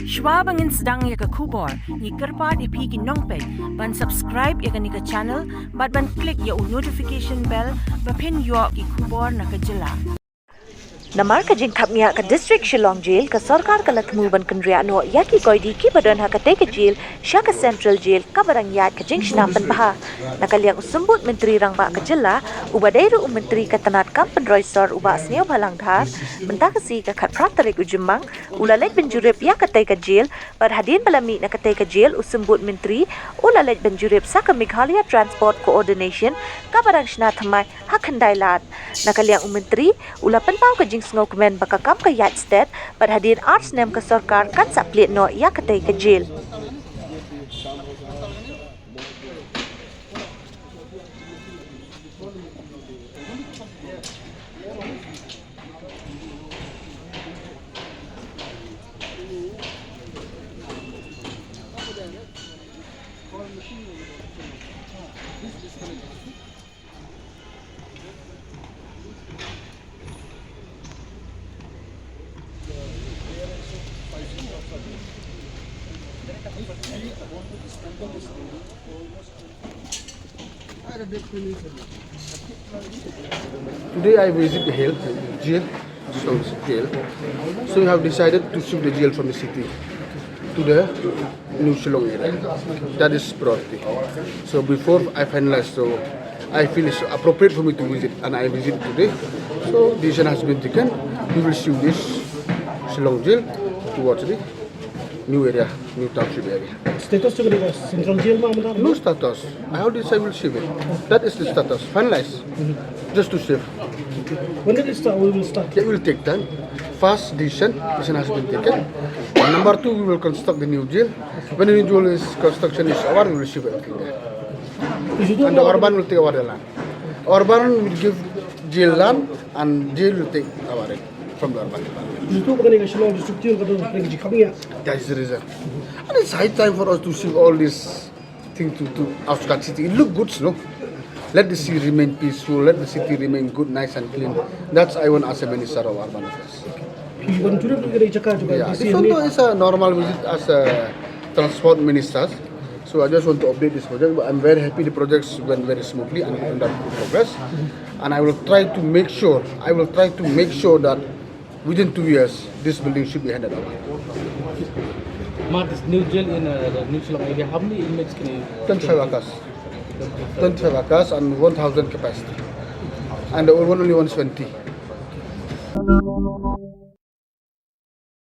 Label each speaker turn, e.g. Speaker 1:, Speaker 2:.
Speaker 1: Schwabangin sedang ya ke kubor, ni kerpat ipi ki nongpet, ban subscribe ya ke ni ke channel, ban klik ya notification bell, ban yo ki kubor na ke jylla.
Speaker 2: Namar ka Jing Khapngiah ka district Shillong jail ka Sorkar ka Thmu ban Kynriah Noh ya ki Koidi kiba katei ka jail sya ka central jail ka iaid ka Jing shna pynbha liang symbud myntri rangbah ka jylla uba dairu myntri ka tnat kam pynroi sor uba sniew bhalang Dhar mynta ka si ka tarik Jymmang leit jurip ya katei ka jail bar hadein balami na katei ka jail symbud myntri leit jurip sa ka Meghalaya transport coordination ka shna thymmai hakandai lat liang myntri pynbha ka Ngokmen bakakam ka iaid state bar hadein arts nem ka Sorkar kan saplit no ya katei ka jail.
Speaker 3: Today I visit the jail, Shillong jail. So we have decided to shift the jail from the city to the new Shillong area. That is priority. So before I finalize, so I feel it's appropriate for me to visit, and I visit today. So decision has been taken. We will shift this Shillong jail towards the new area, new township area.
Speaker 4: Status juga di central jail mah bentar.
Speaker 3: No status. I already said I will shift it. That is the status. Finalize. Just to shift.
Speaker 4: When did it start? We will start.
Speaker 3: It will take time. First decision has been taken. And number two, we will construct the new jail. When the new jail construction is over, we will shift everything there. And the urban will take over the land. Urban will give jail land, and jail will take our land from the urban department.
Speaker 4: Itu bukan yang Shillong district jail kata Jing Khapngiah.
Speaker 3: That is the reason. And it's high time for us to shift all this thing to outskirts city. It look good, no? Let the city remain peaceful. Let the city remain good, nice and clean. That's I want as a minister of urban affairs.
Speaker 4: Ban jurip juga dari Jakarta juga.
Speaker 3: Yeah, this one is a normal visit as a transport minister. So I just want to update this project. But I'm very happy the projects went very smoothly and under progress. And I will try to make sure. That within 2 years, this building should be handed over.
Speaker 4: This new jail in the new Shillong area, how many inmates can you?
Speaker 3: 25 acres. 25 acres and 1,000 capacity. And the old one only 120.